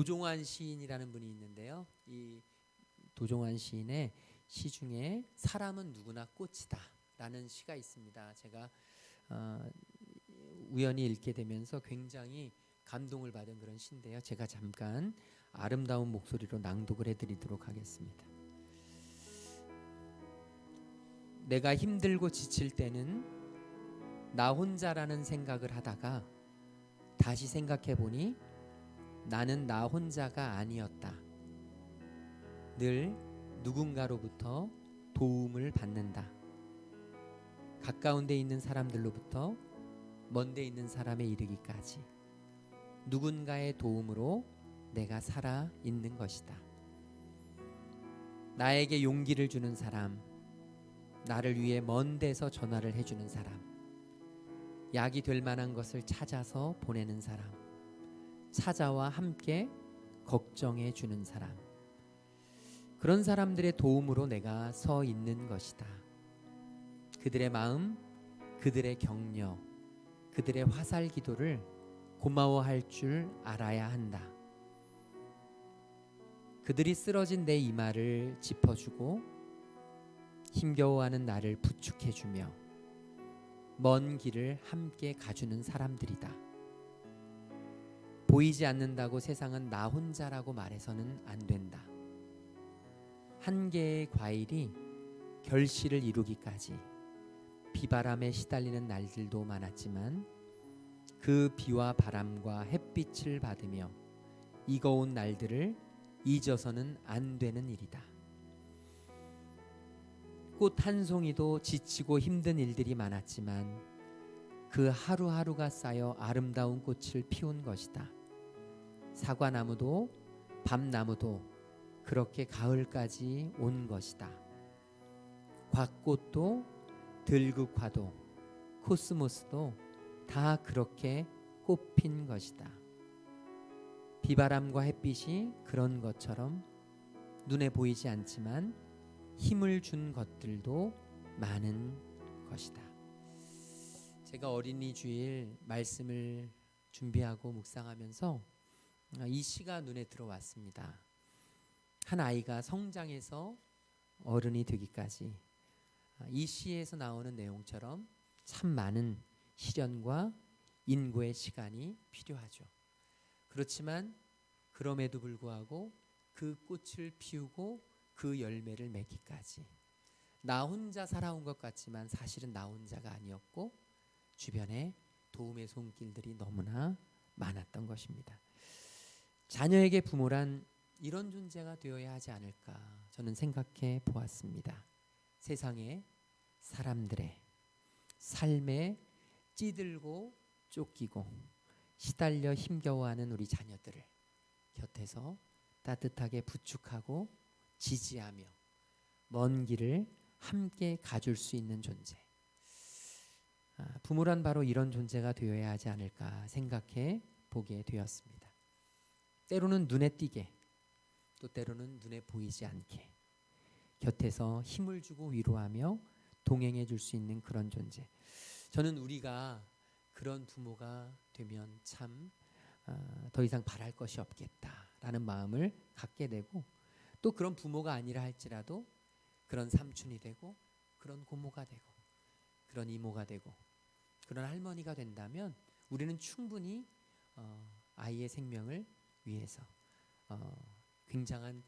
도종환 시인이라는 분이 있는데요. 이 도종환 시인의 시 중에 사람은 누구나 꽃이다 라는 시가 있습니다. 제가 우연히 읽게 되면서 굉장히 감동을 받은 그런 시인데요. 제가 잠깐 아름다운 목소리로 낭독을 해드리도록 하겠습니다. 내가 힘들고 지칠 때는 나 혼자라는 생각을 하다가 다시 생각해보니 나는 나 혼자가 아니었다. 늘 누군가로부터 도움을 받는다. 가까운 데 있는 사람들로부터 먼 데 있는 사람에 이르기까지 누군가의 도움으로 내가 살아 있는 것이다. 나에게 용기를 주는 사람, 나를 위해 먼 데서 전화를 해주는 사람, 약이 될 만한 것을 찾아서 보내는 사람, 찾아와 함께 걱정해 주는 사람, 그런 사람들의 도움으로 내가 서 있는 것이다. 그들의 마음, 그들의 격려, 그들의 화살 기도를 고마워할 줄 알아야 한다. 그들이 쓰러진 내 이마를 짚어주고 힘겨워하는 나를 부축해주며 먼 길을 함께 가주는 사람들이다. 보이지 않는다고 세상은 나 혼자라고 말해서는 안 된다. 한 개의 과일이 결실을 이루기까지 비바람에 시달리는 날들도 많았지만 그 비와 바람과 햇빛을 받으며 이거운 날들을 잊어서는 안 되는 일이다. 꽃 한 송이도 지치고 힘든 일들이 많았지만 그 하루하루가 쌓여 아름다운 꽃을 피운 것이다. 사과나무도 밤나무도 그렇게 가을까지 온 것이다. 곽꽃도 들국화도 코스모스도 다 그렇게 꽃핀 것이다. 비바람과 햇빛이 그런 것처럼 눈에 보이지 않지만 힘을 준 것들도 많은 것이다. 제가 어린이 주일 말씀을 준비하고 묵상하면서 이 시가 눈에 들어왔습니다. 한 아이가 성장해서 어른이 되기까지 이 시에서 나오는 내용처럼 참 많은 시련과 인고의 시간이 필요하죠. 그렇지만 그럼에도 불구하고 그 꽃을 피우고 그 열매를 맺기까지 나 혼자 살아온 것 같지만 사실은 나 혼자가 아니었고 주변에 도움의 손길들이 너무나 많았던 것입니다. 자녀에게 부모란 이런 존재가 되어야 하지 않을까 저는 생각해 보았습니다. 세상에 사람들의 삶에 찌들고 쫓기고 시달려 힘겨워하는 우리 자녀들을 곁에서 따뜻하게 부축하고 지지하며 먼 길을 함께 가줄 수 있는 존재. 부모란 바로 이런 존재가 되어야 하지 않을까 생각해 보게 되었습니다. 때로는 눈에 띄게 또 때로는 눈에 보이지 않게 곁에서 힘을 주고 위로하며 동행해 줄 수 있는 그런 존재. 저는 우리가 그런 부모가 되면 참 더 이상 바랄 것이 없겠다라는 마음을 갖게 되고 또 그런 부모가 아니라 할지라도 그런 삼촌이 되고 그런 고모가 되고 그런 이모가 되고 그런 할머니가 된다면 우리는 충분히 아이의 생명을 위해서 굉장한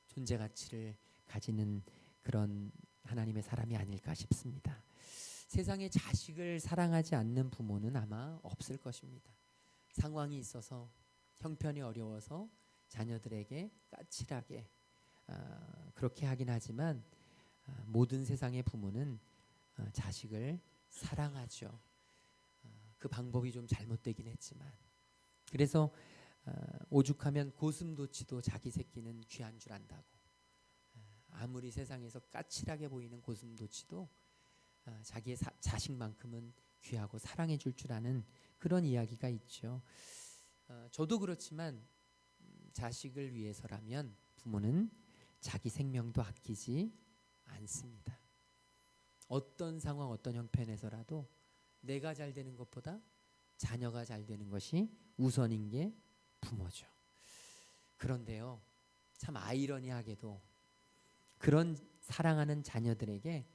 존재 가치를 가지는 그런 하나님의 사람이 아닐까 싶습니다. 세상에 자식을 사랑하지 않는 부모는 아마 없을 것입니다. 상황이 있어서 형편이 어려워서 자녀들에게 까칠하게 그렇게 하긴 하지만 모든 세상의 부모는 자식을 사랑하죠. 그 방법이 좀 잘못되긴 했지만 그래서 오죽하면 고슴도치도 자기 새끼는 귀한 줄 안다고 아무리 세상에서 까칠하게 보이는 고슴도치도 자기의 자식만큼은 귀하고 사랑해 줄 줄 아는 그런 이야기가 있죠. 저도 그렇지만 자식을 위해서라면 부모는 자기 생명도 아끼지 않습니다. 어떤 상황 어떤 형편에서라도 내가 잘 되는 것보다 자녀가 잘 되는 것이 우선인 게 부모죠. 그런데요, 참 아이러니하게도 그런 사랑하는 자녀들에게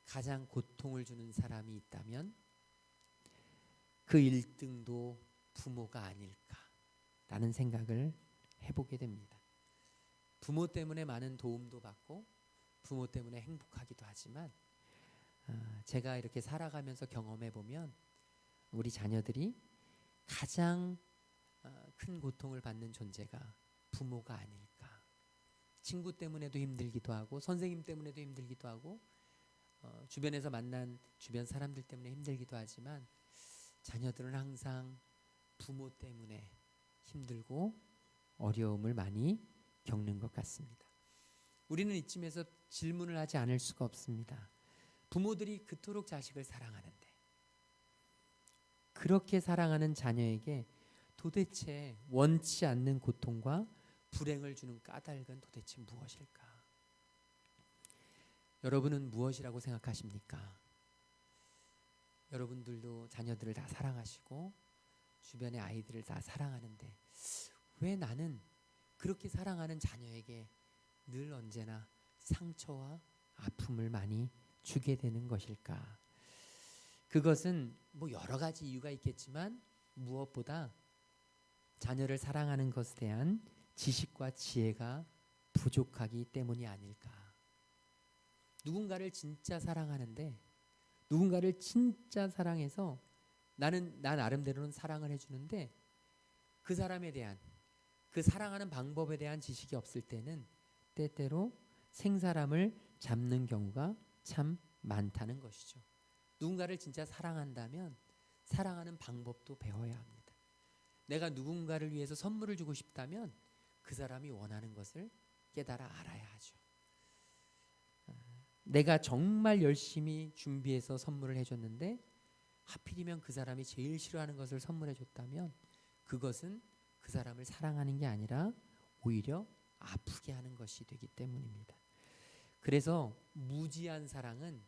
가장 고통을 주는 사람이 있다면 그 1등도 부모가 아닐까라는 생각을 해보게 됩니다. 부모 때문에 많은 도움도 받고 부모 때문에 행복하기도 하지만 제가 이렇게 살아가면서 경험해 보면 우리 자녀들이 가장 큰 고통을 받는 존재가 부모가 아닐까. 친구 때문에도 힘들기도 하고 선생님 때문에도 힘들기도 하고 주변에서 만난 주변 사람들 때문에 힘들기도 하지만 자녀들은 항상 부모 때문에 힘들고 어려움을 많이 겪는 것 같습니다. 우리는 이쯤에서 질문을 하지 않을 수가 없습니다. 부모들이 그토록 자식을 사랑하는데 그렇게 사랑하는 자녀에게 도대체 원치 않는 고통과 불행을 주는 까닭은 도대체 무엇일까? 여러분은 무엇이라고 생각하십니까? 여러분들도 자녀들을 다 사랑하시고 주변의 아이들을 다 사랑하는데 왜 나는 그렇게 사랑하는 자녀에게 늘 언제나 상처와 아픔을 많이 주게 되는 것일까? 그것은 뭐 여러 가지 이유가 있겠지만 무엇보다 자녀를 사랑하는 것에 대한 지식과 지혜가 부족하기 때문이 아닐까. 누군가를 진짜 사랑하는데 누군가를 진짜 사랑해서 나는 나 나름대로는 사랑을 해주는데 그 사람에 대한 그 사랑하는 방법에 대한 지식이 없을 때는 때때로 생사람을 잡는 경우가 참 많다는 것이죠. 누군가를 진짜 사랑한다면 사랑하는 방법도 배워야 합니다. 내가 누군가를 위해서 선물을 주고 싶다면 그 사람이 원하는 것을 깨달아 알아야 하죠. 내가 정말 열심히 준비해서 선물을 해줬는데 하필이면 그 사람이 제일 싫어하는 것을 선물해 줬다면 그것은 그 사람을 사랑하는 게 아니라 오히려 아프게 하는 것이 되기 때문입니다. 그래서 무지한 사랑은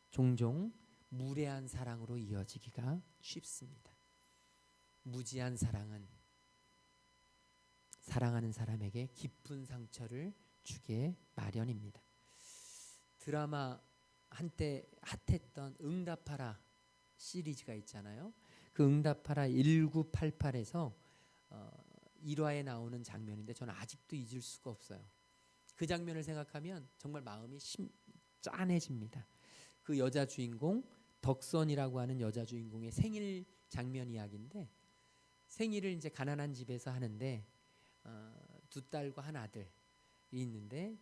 종종 무례한 사랑으로 이어지기가 쉽습니다. 무지한 사랑은 사랑하는 사람에게 깊은 상처를 주게 마련입니다. 드라마 한때 핫했던 응답하라 시리즈가 있잖아요. 그 응답하라 1988에서 1화에 나오는 장면인데 저는 아직도 잊을 수가 없어요. 그 장면을 생각하면 정말 마음이 짠해집니다. 그 여자 주인공 덕선이라고 하는 여자 주인공의 생일 장면 이야기인데 생일을 이제 가난한 집에서 하는데 두 딸과 한 아들이 있는데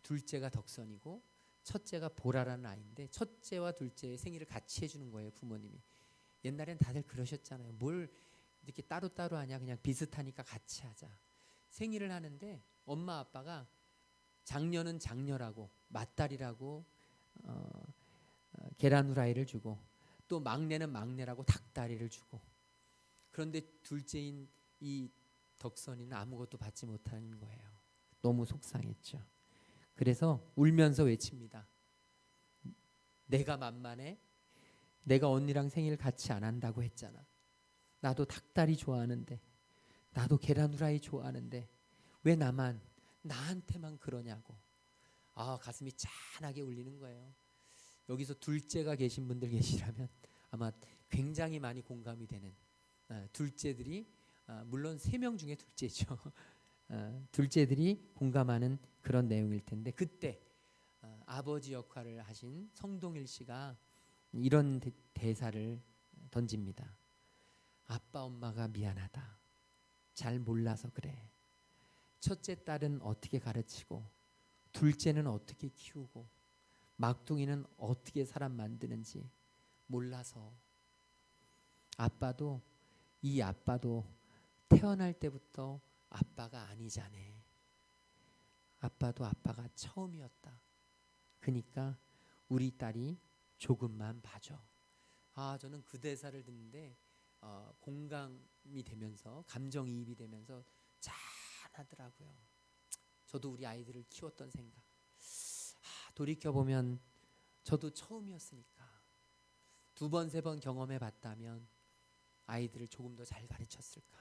둘째가 덕선이고 첫째가 보라라는 아이인데 첫째와 둘째의 생일을 같이 해주는 거예요, 부모님이. 옛날엔 다들 그러셨잖아요. 뭘 이렇게 따로따로 하냐, 그냥 비슷하니까 같이 하자. 생일을 하는데 엄마 아빠가 장녀는 장녀라고 맏딸이라고 계란 후라이를 주고 또 막내는 막내라고 닭다리를 주고 그런데 둘째인 이 덕선이는 아무것도 받지 못하는 거예요. 너무 속상했죠. 그래서 울면서 외칩니다. 내가 만만해? 내가 언니랑 생일 같이 안 한다고 했잖아. 나도 닭다리 좋아하는데 나도 계란 후라이 좋아하는데 왜 나한테만 그러냐고. 가슴이 짠하게 울리는 거예요. 여기서 둘째가 계신 분들 계시라면 아마 굉장히 많이 공감이 되는 둘째들이 물론 3명 중에 둘째죠. 둘째들이 공감하는 그런 내용일 텐데 그때 아버지 역할을 하신 성동일 씨가 이런 대사를 던집니다. 아빠 엄마가 미안하다. 잘 몰라서 그래. 첫째 딸은 어떻게 가르치고 둘째는 어떻게 키우고 막둥이는 어떻게 사람 만드는지 몰라서. 이 아빠도 태어날 때부터 아빠가 아니자네. 아빠도 아빠가 처음이었다. 그러니까 우리 딸이 조금만 봐줘. 저는 그 대사를 듣는데 공감이 되면서 감정이입이 되면서 짠하더라고요. 저도 우리 아이들을 키웠던 생각. 돌이켜보면 저도 처음이었으니까 2번, 3번 경험해 봤다면 아이들을 조금 더 잘 가르쳤을까.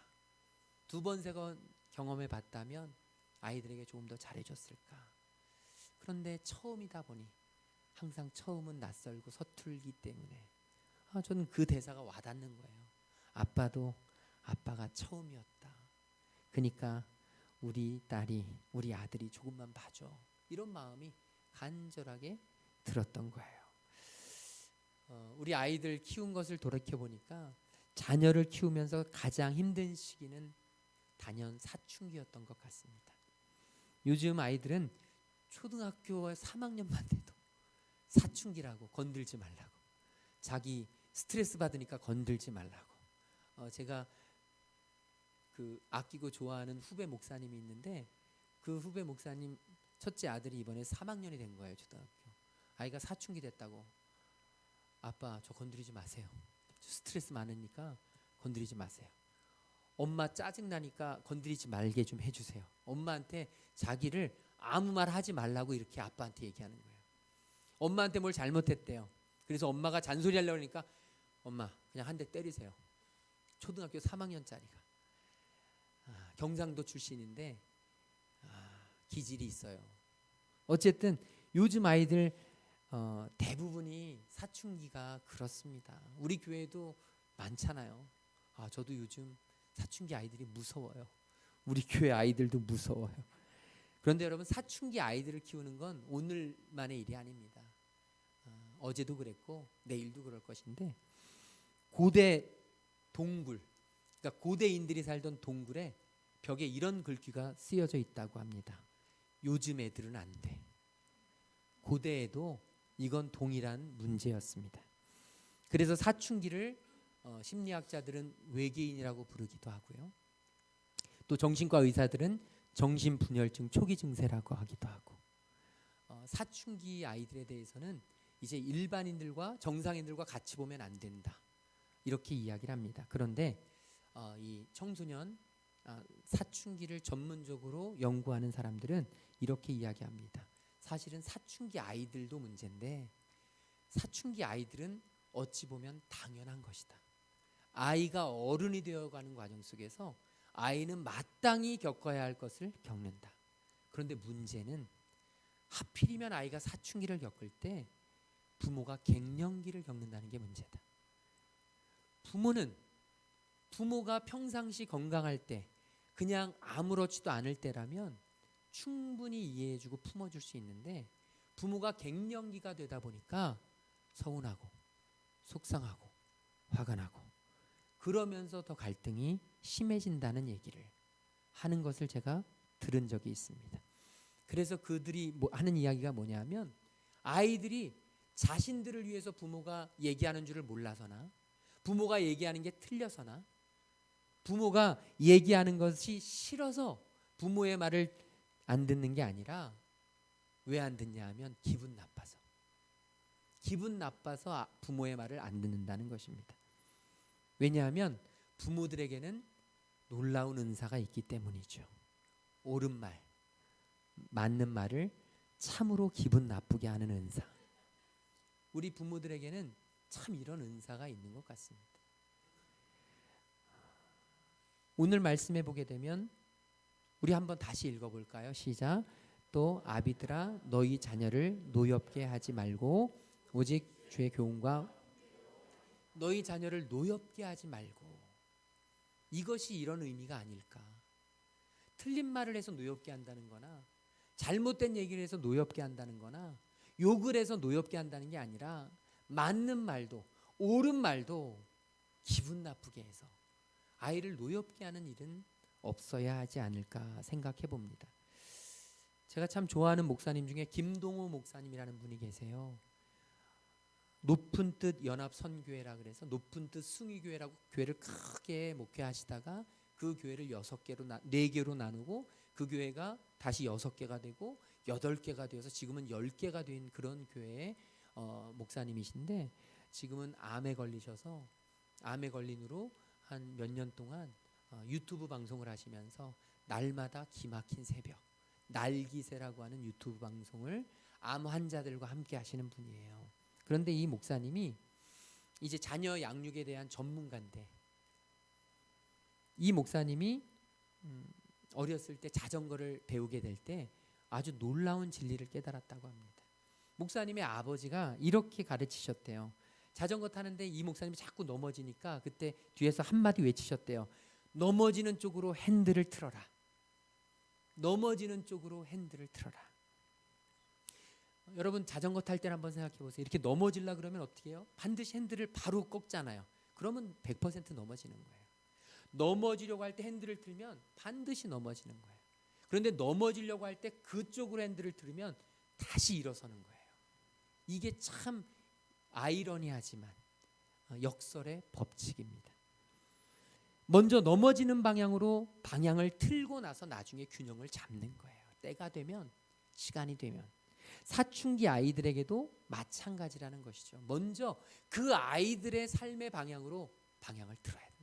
2번, 3번 경험해 봤다면 아이들에게 조금 더 잘해줬을까. 그런데 처음이다 보니 항상 처음은 낯설고 서툴기 때문에 저는 그 대사가 와닿는 거예요. 아빠도 아빠가 처음이었다. 그러니까 우리 딸이 우리 아들이 조금만 봐줘. 이런 마음이 간절하게 들었던 거예요. 우리 아이들 키운 것을 돌이켜 보니까 자녀를 키우면서 가장 힘든 시기는 단연 사춘기였던 것 같습니다. 요즘 아이들은 초등학교 3학년만 돼도 사춘기라고 건들지 말라고, 자기 스트레스 받으니까 건들지 말라고. 제가 그 아끼고 좋아하는 후배 목사님이 있는데 그 후배 목사님 첫째 아들이 이번에 3학년이 된 거예요. 초등학교. 아이가 사춘기 됐다고. 아빠 저 건드리지 마세요. 스트레스 많으니까 건드리지 마세요. 엄마 짜증나니까 건드리지 말게 좀 해주세요. 엄마한테 자기를 아무 말 하지 말라고 이렇게 아빠한테 얘기하는 거예요. 엄마한테 뭘 잘못했대요. 그래서 엄마가 잔소리 하려고 하니까 엄마 그냥 한 대 때리세요. 초등학교 3학년짜리가. 경상도 출신인데 기질이 있어요. 어쨌든 요즘 아이들 대부분이 사춘기가 그렇습니다. 우리 교회도 많잖아요. 저도 요즘 사춘기 아이들이 무서워요. 우리 교회 아이들도 무서워요. 그런데 여러분, 사춘기 아이들을 키우는 건 오늘만의 일이 아닙니다. 어제도 그랬고 내일도 그럴 것인데, 고대 동굴, 그러니까 고대인들이 살던 동굴에 벽에 이런 글귀가 쓰여져 있다고 합니다. 요즘 애들은 안 돼. 고대에도 이건 동일한 문제였습니다. 그래서 사춘기를 심리학자들은 외계인이라고 부르기도 하고요. 또 정신과 의사들은 정신분열증 초기 증세라고 하기도 하고, 사춘기 아이들에 대해서는 이제 일반인들과 정상인들과 같이 보면 안 된다, 이렇게 이야기를 합니다. 그런데 이 청소년 사춘기를 전문적으로 연구하는 사람들은 이렇게 이야기합니다. 사실은 사춘기 아이들도 문제인데 사춘기 아이들은 어찌 보면 당연한 것이다. 아이가 어른이 되어가는 과정 속에서 아이는 마땅히 겪어야 할 것을 겪는다. 그런데 문제는 하필이면 아이가 사춘기를 겪을 때 부모가 갱년기를 겪는다는 게 문제다. 부모가 평상시 건강할 때, 그냥 아무렇지도 않을 때라면 충분히 이해해주고 품어줄 수 있는데, 부모가 갱년기가 되다 보니까 서운하고 속상하고 화가 나고 그러면서 더 갈등이 심해진다는 얘기를 하는 것을 제가 들은 적이 있습니다. 그래서 그들이 하는 이야기가 뭐냐면, 아이들이 자신들을 위해서 부모가 얘기하는 줄을 몰라서나, 부모가 얘기하는 게 틀려서나, 부모가 얘기하는 것이 싫어서 부모의 말을 안 듣는 게 아니라, 왜 안 듣냐 하면 기분 나빠서 부모의 말을 안 듣는다는 것입니다. 왜냐하면 부모들에게는 놀라운 은사가 있기 때문이죠. 옳은 말, 맞는 말을 참으로 기분 나쁘게 하는 은사. 우리 부모들에게는 참 이런 은사가 있는 것 같습니다. 오늘 말씀해 보게 되면 우리 한번 다시 읽어볼까요? 시작. 또 아비들아 너희 자녀를 노엽게 하지 말고 오직 주의 교훈과, 너희 자녀를 노엽게 하지 말고, 이것이 이런 의미가 아닐까. 틀린 말을 해서 노엽게 한다는 거나, 잘못된 얘기를 해서 노엽게 한다는 거나, 욕을 해서 노엽게 한다는 게 아니라 맞는 말도 옳은 말도 기분 나쁘게 해서 아이를 노엽게 하는 일은 없어야 하지 않을까 생각해 봅니다. 제가 참 좋아하는 목사님 중에 김동호 목사님이라는 분이 계세요. 높은 뜻 연합 선교회라 그래서 높은 뜻 숭의교회라고 교회를 크게 목회하시다가 그 교회를 4개로 나누고 그 교회가 다시 6개가 되고 8개가 되어서 지금은 10개가 된 그런 교회의 목사님이신데, 지금은 암에 걸리셔서 암에 걸린으로 한 몇 년 동안 유튜브 방송을 하시면서 날마다 기막힌 새벽, 날기새라고 하는 유튜브 방송을 암 환자들과 함께 하시는 분이에요. 그런데 이 목사님이 이제 자녀 양육에 대한 전문가인데, 이 목사님이 어렸을 때 자전거를 배우게 될 때 아주 놀라운 진리를 깨달았다고 합니다. 목사님의 아버지가 이렇게 가르치셨대요. 자전거 타는데 이 목사님이 자꾸 넘어지니까 그때 뒤에서 한마디 외치셨대요. 넘어지는 쪽으로 핸들을 틀어라. 넘어지는 쪽으로 핸들을 틀어라. 여러분 자전거 탈 때는 한번 생각해 보세요. 이렇게 넘어지려 그러면 어떻게 해요? 반드시 핸들을 바로 꺾잖아요. 그러면 100% 넘어지는 거예요. 넘어지려고 할 때 핸들을 틀면 반드시 넘어지는 거예요. 그런데 넘어지려고 할 때 그쪽으로 핸들을 틀으면 다시 일어서는 거예요. 이게 참 아이러니하지만 역설의 법칙입니다. 먼저 넘어지는 방향으로 방향을 틀고 나서 나중에 균형을 잡는 거예요. 때가 되면, 시간이 되면. 사춘기 아이들에게도 마찬가지라는 것이죠. 먼저 그 아이들의 삶의 방향으로 방향을 틀어야 된다.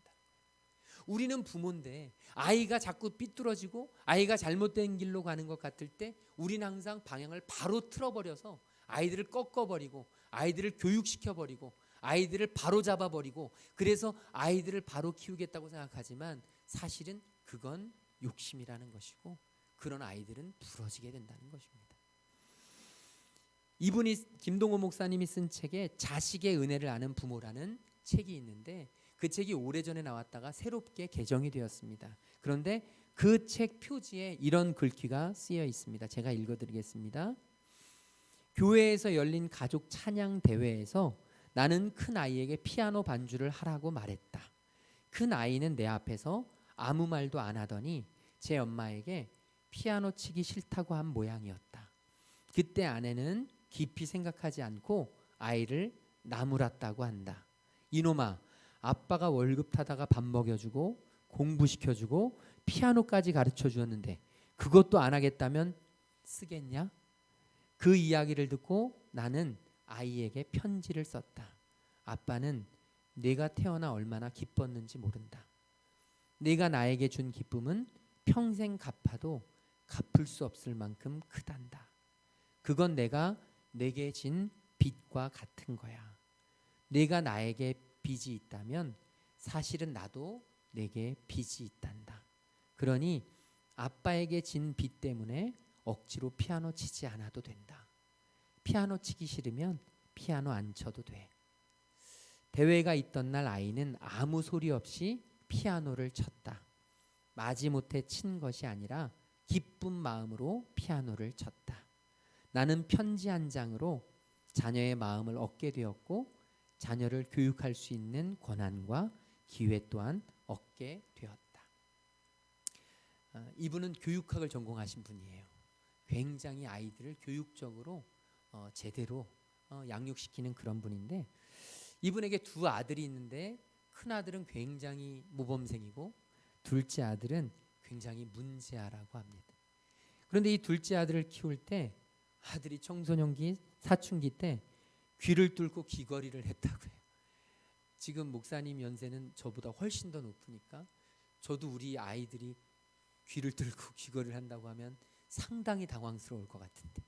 우리는 부모인데 아이가 자꾸 삐뚤어지고 아이가 잘못된 길로 가는 것 같을 때 우리는 항상 방향을 바로 틀어버려서 아이들을 꺾어버리고 아이들을 교육시켜버리고 아이들을 바로 잡아버리고 그래서 아이들을 바로 키우겠다고 생각하지만 사실은 그건 욕심이라는 것이고 그런 아이들은 부러지게 된다는 것입니다. 이분이 김동호 목사님이 쓴 책에 자식의 은혜를 아는 부모라는 책이 있는데 그 책이 오래전에 나왔다가 새롭게 개정이 되었습니다. 그런데 그 책 표지에 이런 글귀가 쓰여 있습니다. 제가 읽어드리겠습니다. 교회에서 열린 가족 찬양 대회에서 나는 큰 아이에게 피아노 반주를 하라고 말했다. 큰 아이는 내 앞에서 아무 말도 안 하더니 제 엄마에게 피아노 치기 싫다고 한 모양이었다. 그때 아내는 깊이 생각하지 않고 아이를 나무랐다고 한다. 이놈아, 아빠가 월급 타다가 밥 먹여주고 공부시켜주고 피아노까지 가르쳐 주었는데 그것도 안 하겠다면 쓰겠냐? 그 이야기를 듣고 나는 아이에게 편지를 썼다. 아빠는 내가 태어나 얼마나 기뻤는지 모른다. 내가 나에게 준 기쁨은 평생 갚아도 갚을 수 없을 만큼 크단다. 그건 내게 진 빚과 같은 거야. 내가 나에게 빚이 있다면 사실은 나도 내게 빚이 있단다. 그러니 아빠에게 진 빚 때문에 억지로 피아노 치지 않아도 된다. 피아노 치기 싫으면 피아노 안 쳐도 돼. 대회가 있던 날 아이는 아무 소리 없이 피아노를 쳤다. 마지못해 친 것이 아니라 기쁜 마음으로 피아노를 쳤다. 나는 편지 한 장으로 자녀의 마음을 얻게 되었고 자녀를 교육할 수 있는 권한과 기회 또한 얻게 되었다. 이분은 교육학을 전공하신 분이에요. 굉장히 아이들을 교육적으로 제대로 양육시키는 그런 분인데 이분에게 두 아들이 있는데 큰 아들은 굉장히 모범생이고 둘째 아들은 굉장히 문제아라고 합니다. 그런데 이 둘째 아들을 키울 때 아들이 청소년기 사춘기 때 귀를 뚫고 귀걸이를 했다고 해요. 지금 목사님 연세는 저보다 훨씬 더 높으니까 저도 우리 아이들이 귀를 뚫고 귀걸이를 한다고 하면 상당히 당황스러울 것 같은데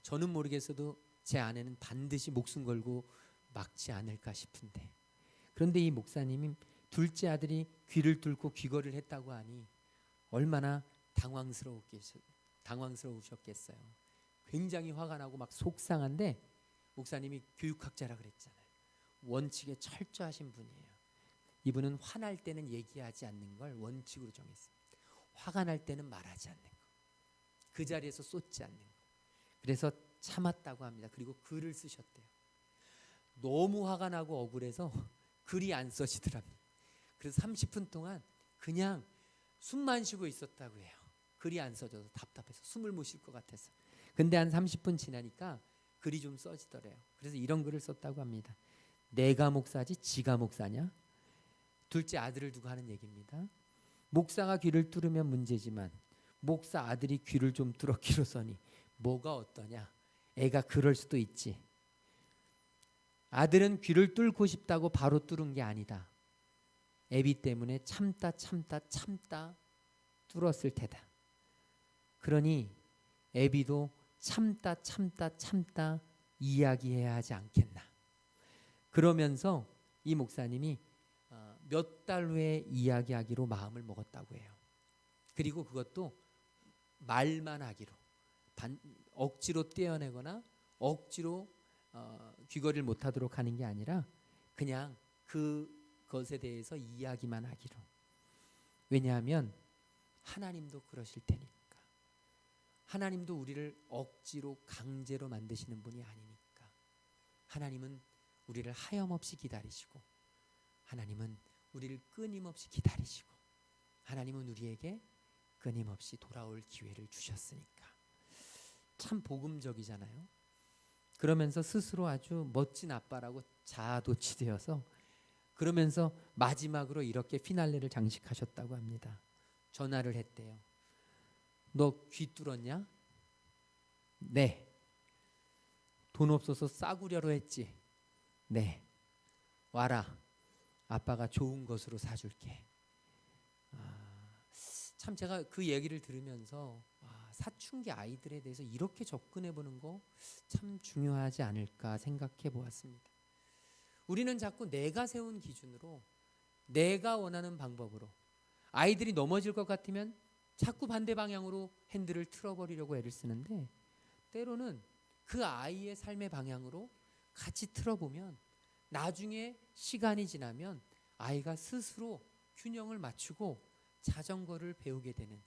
저는 모르겠어도 제 아내는 반드시 목숨 걸고 막지 않을까 싶은데 그런데 이 목사님이 둘째 아들이 귀를 뚫고 귀걸이를 했다고 하니 얼마나 당황스러우셨겠어요. 굉장히 화가 나고 막 속상한데 목사님이 교육학자라 그랬잖아요. 원칙에 철저하신 분이에요. 이분은 화날 때는 얘기하지 않는 걸 원칙으로 정했습니다. 화가 날 때는 말하지 않는 거. 그 자리에서 쏟지 않는 거. 그래서 참았다고 합니다. 그리고 글을 쓰셨대요. 너무 화가 나고 억울해서 글이 안 써지더랍니다. 그래서 30분 동안 그냥 숨만 쉬고 있었다고 해요. 글이 안 써져서 답답해서 숨을 못 쉴 것 같아서. 근데 한 30분 지나니까 글이 좀 써지더래요. 그래서 이런 글을 썼다고 합니다. 내가 목사지 지가 목사냐? 둘째 아들을 두고 하는 얘기입니다. 목사가 귀를 뚫으면 문제지만 목사 아들이 귀를 좀 뚫었기로서니 뭐가 어떠냐? 애가 그럴 수도 있지. 아들은 귀를 뚫고 싶다고 바로 뚫은 게 아니다. 애비 때문에 참다 뚫었을 테다. 그러니 애비도 참다 이야기해야 하지 않겠나. 그러면서 이 목사님이 몇 달 후에 이야기하기로 마음을 먹었다고 해요. 그리고 그것도 말만 하기로, 억지로 떼어내거나 억지로 귀걸이를 못하도록 하는 게 아니라 그냥 그것에 대해서 이야기만 하기로. 왜냐하면 하나님도 그러실 테니까. 하나님도 우리를 억지로 강제로 만드시는 분이 아니니까. 하나님은 우리를 하염없이 기다리시고, 하나님은 우리를 끊임없이 기다리시고, 하나님은 우리에게 끊임없이 돌아올 기회를 주셨으니까. 참 복음적이잖아요. 그러면서 스스로 아주 멋진 아빠라고 자아도취되어서, 그러면서 마지막으로 이렇게 피날레를 장식하셨다고 합니다. 전화를 했대요. 너 귀 뚫었냐? 네. 돈 없어서 싸구려로 했지? 네. 와라. 아빠가 좋은 것으로 사줄게. 참 제가 그 얘기를 들으면서 사춘기 아이들에 대해서 이렇게 접근해 보는 거 참 중요하지 않을까 생각해 보았습니다. 우리는 자꾸 내가 세운 기준으로, 내가 원하는 방법으로, 아이들이 넘어질 것 같으면 자꾸 반대 방향으로 핸들을 틀어버리려고 애를 쓰는데, 때로는 그 아이의 삶의 방향으로 같이 틀어보면 나중에 시간이 지나면 아이가 스스로 균형을 맞추고 자전거를 배우게 되는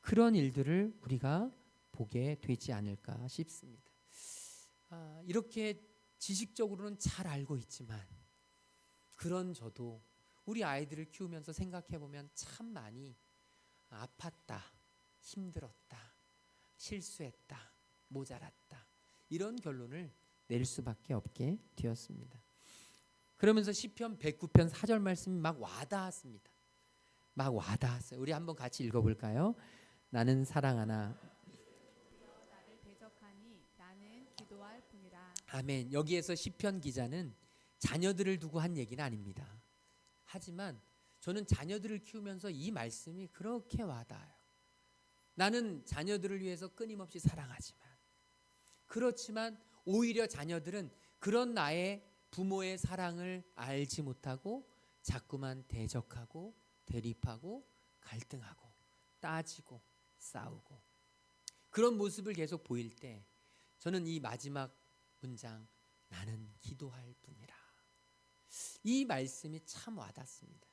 그런 일들을 우리가 보게 되지 않을까 싶습니다. 이렇게 지식적으로는 잘 알고 있지만, 그런 저도 우리 아이들을 키우면서 생각해 보면 참 많이 아팠다, 힘들었다, 실수했다, 모자랐다, 이런 결론을 낼 수밖에 없게 되었습니다. 그러면서 시편 109편 4절 말씀이 막 와닿았습니다. 막 와닿았어요. 우리 한번 같이 읽어볼까요? 나는 사랑하나 나를 대적하니 나는 기도할 뿐이라. 아멘. 여기에서 시편 기자는 자녀들을 두고 한 얘기는 아닙니다. 하지만 저는 자녀들을 키우면서 이 말씀이 그렇게 와닿아요. 나는 자녀들을 위해서 끊임없이 사랑하지만, 그렇지만 오히려 자녀들은 그런 나의 부모의 사랑을 알지 못하고 자꾸만 대적하고 대립하고 갈등하고 따지고 싸우고, 그런 모습을 계속 보일 때 저는 이 마지막 문장, 나는 기도할 뿐이라, 이 말씀이 참 와닿습니다.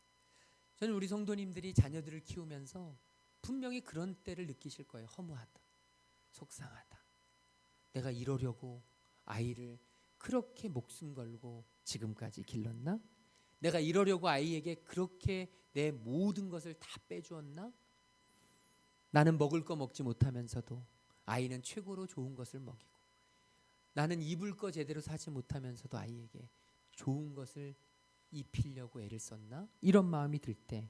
저는 우리 성도님들이 자녀들을 키우면서 분명히 그런 때를 느끼실 거예요. 허무하다, 속상하다, 내가 이러려고 아이를 그렇게 목숨 걸고 지금까지 길렀나? 내가 이러려고 아이에게 그렇게 내 모든 것을 다 빼주었나? 나는 먹을 거 먹지 못하면서도 아이는 최고로 좋은 것을 먹이고, 나는 입을 거 제대로 사지 못하면서도 아이에게 좋은 것을 입히려고 애를 썼나? 이런 마음이 들 때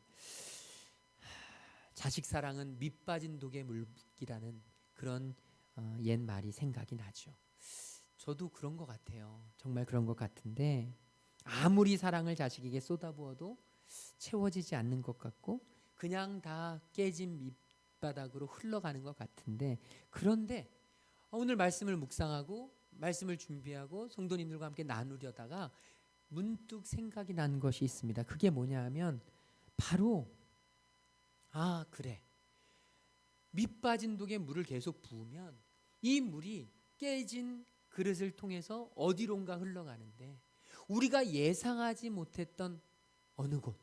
자식 사랑은 밑 빠진 독에 물 붓기라는 그런 옛 말이 생각이 나죠. 저도 그런 것 같아요. 정말 그런 것 같은데, 아무리 사랑을 자식에게 쏟아부어도 채워지지 않는 것 같고 그냥 다 깨진 밑바닥으로 흘러가는 것 같은데, 그런데 오늘 말씀을 묵상하고 말씀을 준비하고 성도님들과 함께 나누려다가 문득 생각이 난 것이 있습니다. 그게 뭐냐 하면 바로 그래, 밑 빠진 독에 물을 계속 부으면 이 물이 깨진 그릇을 통해서 어디론가 흘러가는데, 우리가 예상하지 못했던 어느 곳,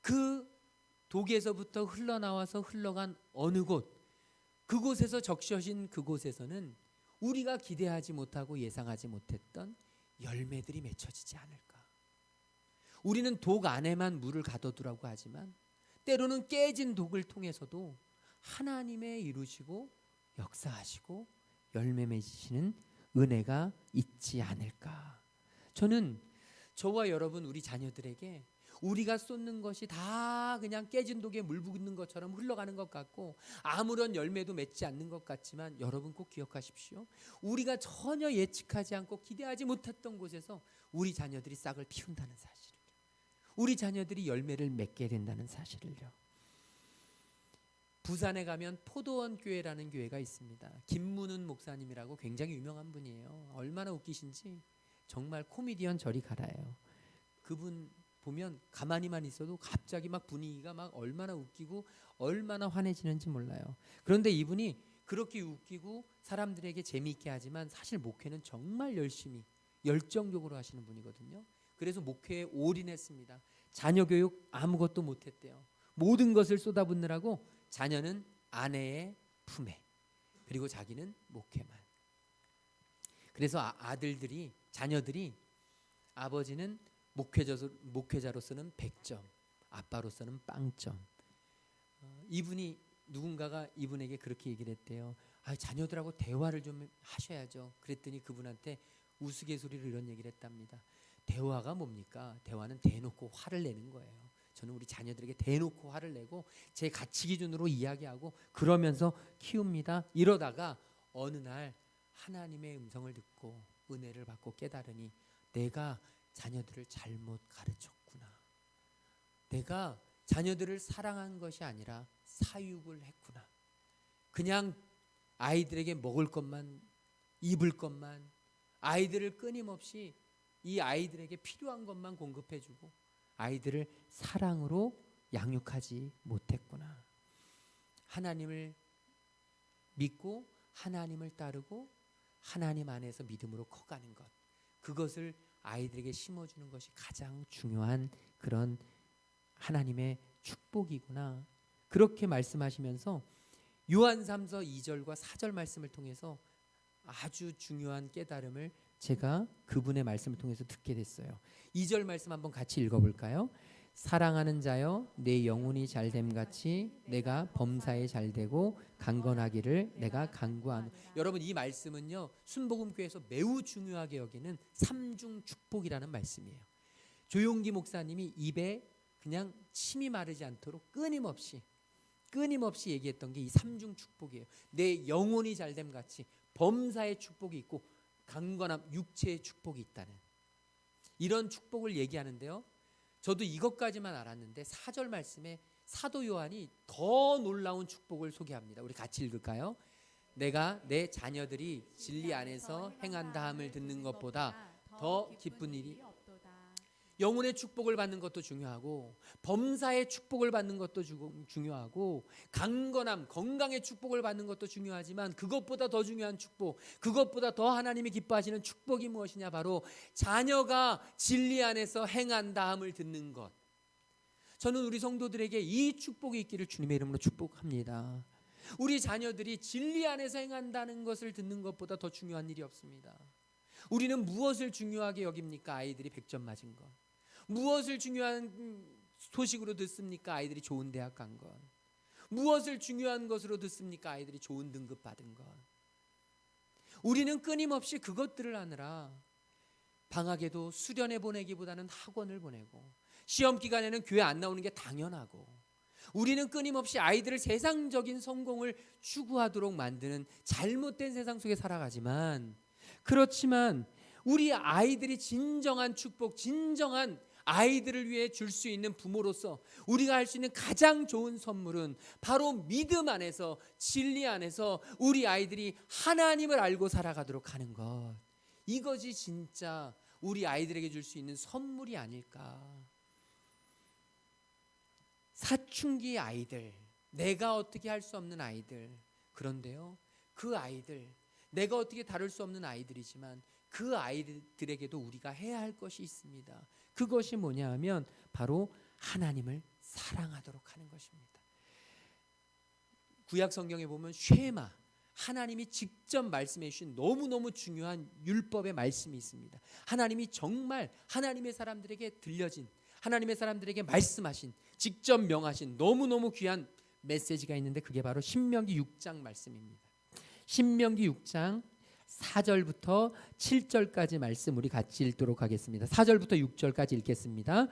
그 독에서부터 흘러나와서 흘러간 어느 곳, 그곳에서 적셔진 그곳에서는 우리가 기대하지 못하고 예상하지 못했던 열매들이 맺혀지지 않을까. 우리는 독 안에만 물을 가둬두라고 하지만 때로는 깨진 독을 통해서도 하나님의 이루시고 역사하시고 열매 맺으시는 은혜가 있지 않을까. 저는 저와 여러분, 우리 자녀들에게 우리가 쏟는 것이 다 그냥 깨진 독에 물 붓는 것처럼 흘러가는 것 같고 아무런 열매도 맺지 않는 것 같지만, 여러분 꼭 기억하십시오. 우리가 전혀 예측하지 않고 기대하지 못했던 곳에서 우리 자녀들이 싹을 피운다는 사실을, 우리 자녀들이 열매를 맺게 된다는 사실을요. 부산에 가면 포도원 교회라는 교회가 있습니다. 김문훈 목사님이라고 굉장히 유명한 분이에요. 얼마나 웃기신지 정말 코미디언 저리 가라요. 그분 보면 가만히만 있어도 갑자기 막 분위기가 막 얼마나 웃기고 얼마나 환해지는지 몰라요. 그런데 이분이 그렇게 웃기고 사람들에게 재미있게 하지만 사실 목회는 정말 열심히 열정적으로 하시는 분이거든요. 그래서 목회에 올인했습니다. 자녀 교육 아무것도 못했대요. 모든 것을 쏟아붓느라고 자녀는 아내의 품에, 그리고 자기는 목회만. 그래서 자녀들이 아버지는 목회자로서는 100점, 아빠로서는 빵점. 누군가가 이분에게 그렇게 얘기를 했대요. 자녀들하고 대화를 좀 하셔야죠. 그랬더니 그분한테 우스갯소리로 이런 얘기를 했답니다. 대화가 뭡니까? 대화는 대놓고 화를 내는 거예요. 저는 우리 자녀들에게 대놓고 화를 내고 제 가치 기준으로 이야기하고 그러면서 키웁니다. 이러다가 어느 날 하나님의 음성을 듣고 은혜를 받고 깨달으니 내가 자녀들을 잘못 가르쳤구나. 내가 자녀들을 사랑한 것이 아니라 사육을 했구나. 그냥 아이들에게 먹을 것만, 입을 것만, 아이들을 끊임없이 이 아이들에게 필요한 것만 공급해주고 아이들을 사랑으로 양육하지 못했구나. 하나님을 믿고 하나님을 따르고 하나님 안에서 믿음으로 커가는 것, 그것을 아이들에게 심어주는 것이 가장 중요한 그런 하나님의 축복이구나. 그렇게 말씀하시면서 요한 3서 2절과 4절 말씀을 통해서 아주 중요한 깨달음을 제가 그분의 말씀을 통해서 듣게 됐어요. 2절 말씀 한번 같이 읽어볼까요? 사랑하는 자여 내 영혼이 잘됨 같이 내가 범사에 잘되고 강건하기를 내가 간구하노. 여러분, 이 말씀은요 순복음교회에서 매우 중요하게 여기는 삼중 축복이라는 말씀이에요. 조용기 목사님이 입에 그냥 침이 마르지 않도록 끊임없이 얘기했던 게 이 삼중 축복이에요. 내 영혼이 잘됨 같이 범사의 축복이 있고 강건함, 육체의 축복이 있다는 이런 축복을 얘기하는데요. 저도 이것까지만 알았는데 4절 말씀에 사도 요한이 더 놀라운 축복을 소개합니다. 우리 같이 읽을까요? 내가 내 자녀들이 진리 안에서 행한다함을 듣는 것보다 더 기쁜 일이 없도다. 영혼의 축복을 받는 것도 중요하고 범사의 축복을 받는 것도 중요하고 강건함, 건강의 축복을 받는 것도 중요하지만 그것보다 더 중요한 축복, 그것보다 더 하나님이 기뻐하시는 축복이 무엇이냐? 바로 자녀가 진리 안에서 행한다함을 듣는 것. 저는 우리 성도들에게 이 축복이 있기를 주님의 이름으로 축복합니다. 우리 자녀들이 진리 안에서 행한다는 것을 듣는 것보다 더 중요한 일이 없습니다. 우리는 무엇을 중요하게 여깁니까? 아이들이 100점 맞은 것. 무엇을 중요한 소식으로 듣습니까? 아이들이 좋은 대학 간 것. 무엇을 중요한 것으로 듣습니까? 아이들이 좋은 등급 받은 것. 우리는 끊임없이 그것들을 하느라 방학에도 수련회 보내기보다는 학원을 보내고 시험 기간에는 교회 안 나오는 게 당연하고 우리는 끊임없이 아이들을 세상적인 성공을 추구하도록 만드는 잘못된 세상 속에 살아가지만, 그렇지만 우리 아이들이 진정한 축복, 진정한 아이들을 위해 줄 수 있는 부모로서 우리가 할 수 있는 가장 좋은 선물은 바로 믿음 안에서, 진리 안에서 우리 아이들이 하나님을 알고 살아가도록 하는 것. 이것이 진짜 우리 아이들에게 줄 수 있는 선물이 아닐까. 사춘기 아이들, 내가 어떻게 할 수 없는 아이들, 그런데요 그 아이들, 내가 어떻게 다룰 수 없는 아이들이지만 그 아이들에게도 우리가 해야 할 것이 있습니다. 그것이 뭐냐 하면 바로 하나님을 사랑하도록 하는 것입니다. 구약 성경에 보면 쉐마, 하나님이 직접 말씀해 주신 너무너무 중요한 율법의 말씀이 있습니다. 하나님이 정말 하나님의 사람들에게 들려진, 하나님의 사람들에게 말씀하신, 직접 명하신 너무너무 귀한 메시지가 있는데 그게 바로 신명기 6장 말씀입니다. 신명기 6장 4절부터 7절까지 말씀 우리 같이 읽도록 하겠습니다. 4절부터 6절까지 읽겠습니다.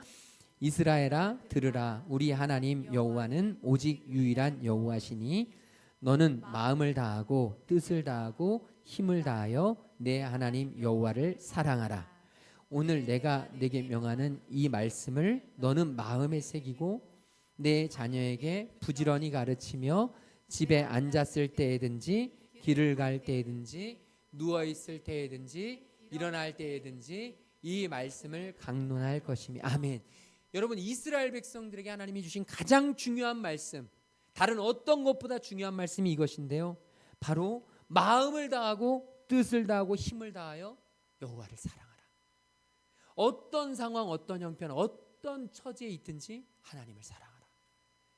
이스라엘아 들으라, 우리 하나님 여호와는 오직 유일한 여호와시니 너는 마음을 다하고 뜻을 다하고 힘을 다하여 내 하나님 여호와를 사랑하라. 오늘 내가 내게 명하는 이 말씀을 너는 마음에 새기고 내 자녀에게 부지런히 가르치며 집에 앉았을 때에든지 길을 갈 때에든지 누워 있을 때에든지 일어날 때에든지 이 말씀을 강론할 것이며. 아멘. 여러분, 이스라엘 백성들에게 하나님이 주신 가장 중요한 말씀, 다른 어떤 것보다 중요한 말씀이 이것인데요, 바로 마음을 다하고 뜻을 다하고 힘을 다하여 여호와를 사랑하라. 어떤 상황, 어떤 형편, 어떤 처지에 있든지 하나님을 사랑하라.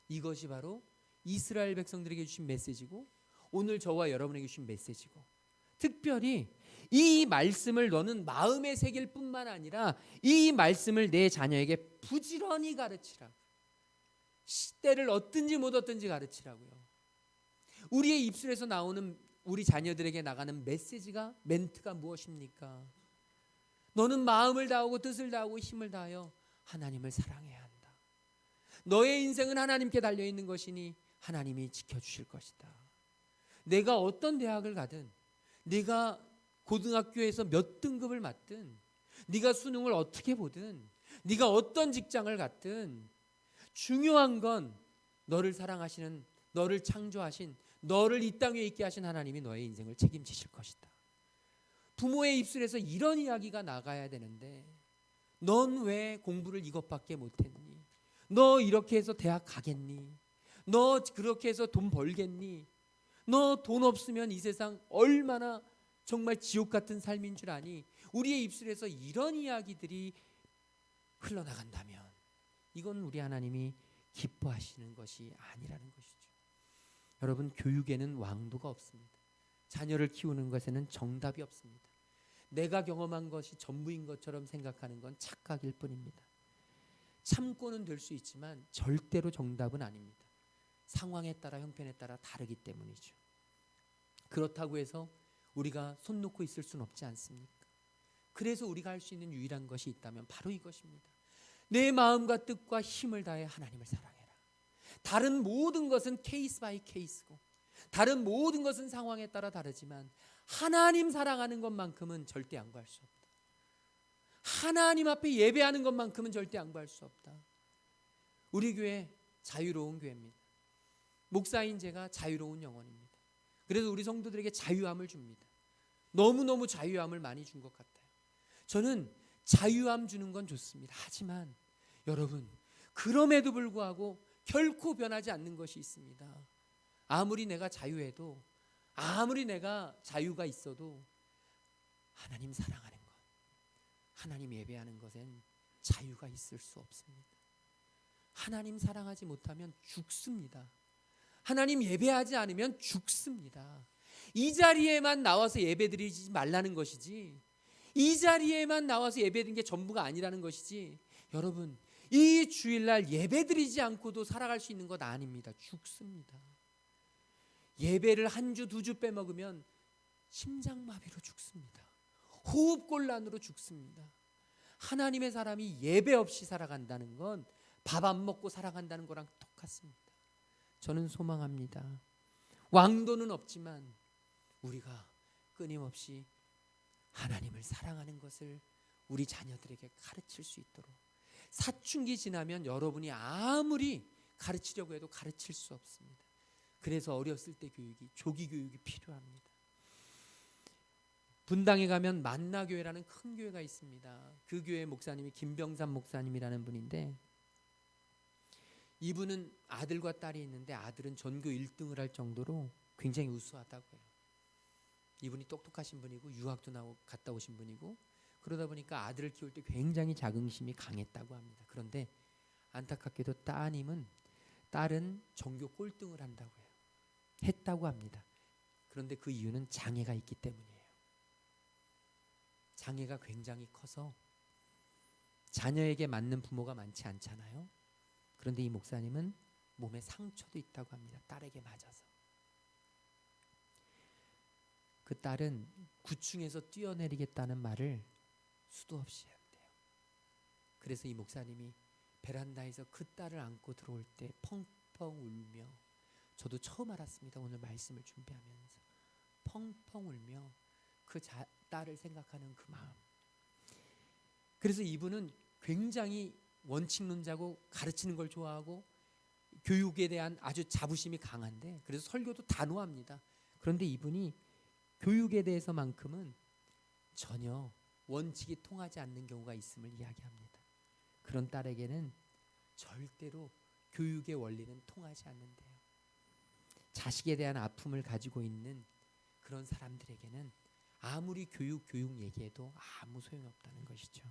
이것이 바로 이스라엘 백성들에게 주신 메시지고, 오늘 저와 여러분에게 주신 메시지고, 특별히 이 말씀을 너는 마음에 새길 뿐만 아니라 이 말씀을 내 자녀에게 부지런히 가르치라. 때를 얻든지 못 얻든지 가르치라고요. 우리의 입술에서 나오는, 우리 자녀들에게 나가는 메시지가, 멘트가 무엇입니까? 너는 마음을 다하고 뜻을 다하고 힘을 다하여 하나님을 사랑해야 한다. 너의 인생은 하나님께 달려있는 것이니 하나님이 지켜주실 것이다. 내가 어떤 대학을 가든, 네가 고등학교에서 몇 등급을 맡든, 네가 수능을 어떻게 보든, 네가 어떤 직장을 갖든, 중요한 건 너를 사랑하시는, 너를 창조하신, 너를 이 땅 위에 있게 하신 하나님이 너의 인생을 책임지실 것이다. 부모의 입술에서 이런 이야기가 나가야 되는데, 넌 왜 공부를 이것밖에 못했니? 너 이렇게 해서 대학 가겠니? 너 그렇게 해서 돈 벌겠니? 너 돈 없으면 이 세상 얼마나 정말 지옥 같은 삶인 줄 아니? 우리의 입술에서 이런 이야기들이 흘러나간다면 이건 우리 하나님이 기뻐하시는 것이 아니라는 것이죠. 여러분, 교육에는 왕도가 없습니다. 자녀를 키우는 것에는 정답이 없습니다. 내가 경험한 것이 전부인 것처럼 생각하는 건 착각일 뿐입니다. 참고는 될 수 있지만 절대로 정답은 아닙니다. 상황에 따라, 형편에 따라 다르기 때문이죠. 그렇다고 해서 우리가 손 놓고 있을 수는 없지 않습니까? 그래서 우리가 할 수 있는 유일한 것이 있다면 바로 이것입니다. 내 마음과 뜻과 힘을 다해 하나님을 사랑해라. 다른 모든 것은 케이스 바이 케이스고, 다른 모든 것은 상황에 따라 다르지만 하나님 사랑하는 것만큼은 절대 양보할 수 없다. 하나님 앞에 예배하는 것만큼은 절대 양보할 수 없다. 우리 교회 자유로운 교회입니다. 목사인 제가 자유로운 영혼입니다. 그래서 우리 성도들에게 자유함을 줍니다. 너무너무 자유함을 많이 준 것 같아요. 저는 자유함 주는 건 좋습니다. 하지만 여러분, 그럼에도 불구하고 결코 변하지 않는 것이 있습니다. 아무리 내가 자유해도, 아무리 내가 자유가 있어도 하나님 사랑하는 것, 하나님 예배하는 것엔 자유가 있을 수 없습니다. 하나님 사랑하지 못하면 죽습니다. 하나님 예배하지 않으면 죽습니다. 이 자리에만 나와서 예배드리지 말라는 것이지, 이 자리에만 나와서 예배드리는 게 전부가 아니라는 것이지, 여러분, 이 주일날 예배드리지 않고도 살아갈 수 있는 것 아닙니다. 죽습니다. 예배를 한 주, 두 주 빼먹으면 심장마비로 죽습니다. 호흡곤란으로 죽습니다. 하나님의 사람이 예배 없이 살아간다는 건 밥 안 먹고 살아간다는 거랑 똑같습니다. 저는 소망합니다. 왕도는 없지만 우리가 끊임없이 하나님을 사랑하는 것을 우리 자녀들에게 가르칠 수 있도록, 사춘기 지나면 여러분이 아무리 가르치려고 해도 가르칠 수 없습니다. 그래서 어렸을 때 교육이, 조기 교육이 필요합니다. 분당에 가면 만나교회라는 큰 교회가 있습니다. 그 교회 목사님이 김병삼 목사님이라는 분인데, 이분은 아들과 딸이 있는데 아들은 전교 1등을 할 정도로 굉장히 우수하다고 해요. 이분이 똑똑하신 분이고 유학도 갔다 오신 분이고, 그러다 보니까 아들을 키울 때 굉장히 자긍심이 강했다고 합니다. 그런데 안타깝게도 딸은 전교 꼴등을 한다고 해요. 했다고 합니다. 그런데 그 이유는 장애가 있기 때문이에요. 장애가 굉장히 커서 자녀에게 맞는 부모가 많지 않잖아요. 그런데 이 목사님은 몸에 상처도 있다고 합니다. 딸에게 맞아서. 그 딸은 9층에서 뛰어내리겠다는 말을 수도 없이 한대요. 그래서 이 목사님이 베란다에서 그 딸을 안고 들어올 때 펑펑 울며, 저도 처음 알았습니다. 오늘 말씀을 준비하면서 펑펑 울며 그 딸을 생각하는 그 마음. 그래서 이분은 굉장히 원칙론자고 가르치는 걸 좋아하고 교육에 대한 아주 자부심이 강한데, 그래서 설교도 단호합니다. 그런데 이분이 교육에 대해서만큼은 전혀 원칙이 통하지 않는 경우가 있음을 이야기합니다. 그런 딸에게는 절대로 교육의 원리는 통하지 않는데요. 자식에 대한 아픔을 가지고 있는 그런 사람들에게는 아무리 교육 얘기해도 아무 소용이 없다는 것이죠.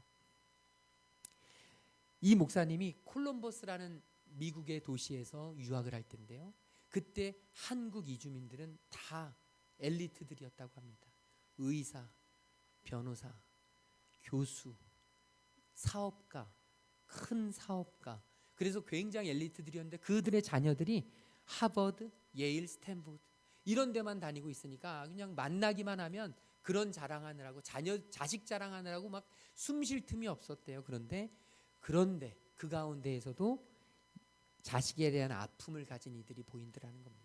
이 목사님이 콜럼버스라는 미국의 도시에서 유학을 할 때인데요. 그때 한국 이주민들은 다 엘리트들이었다고 합니다. 의사, 변호사, 교수, 사업가, 큰 사업가. 그래서 굉장히 엘리트들이었는데 그들의 자녀들이 하버드, 예일, 스탠포드 이런 데만 다니고 있으니까 그냥 만나기만 하면 그런 자랑하느라고 자식 자랑하느라고 막 숨 쉴 틈이 없었대요. 그런데 그 가운데에서도 자식에 대한 아픔을 가진 이들이 보인다는 겁니다.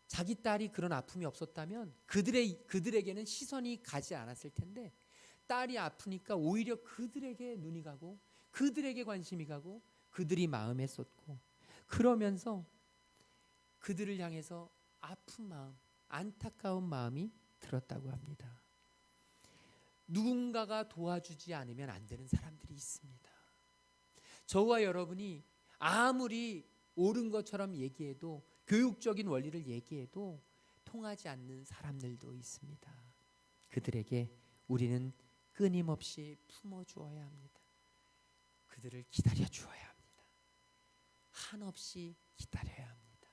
자기 딸이 그런 아픔이 없었다면 그들에게는 시선이 가지 않았을 텐데 딸이 아프니까 오히려 그들에게 눈이 가고 그들에게 관심이 가고 그들이 마음에 쏟고 그러면서 그들을 향해서 아픈 마음, 안타까운 마음이 들었다고 합니다. 누군가가 도와주지 않으면 안 되는 사람들이 있습니다. 저와 여러분이 아무리 옳은 것처럼 얘기해도 교육적인 원리를 얘기해도 통하지 않는 사람들도 있습니다. 그들에게 우리는 끊임없이 품어주어야 합니다. 그들을 기다려 주어야 합니다. 한없이 기다려야 합니다.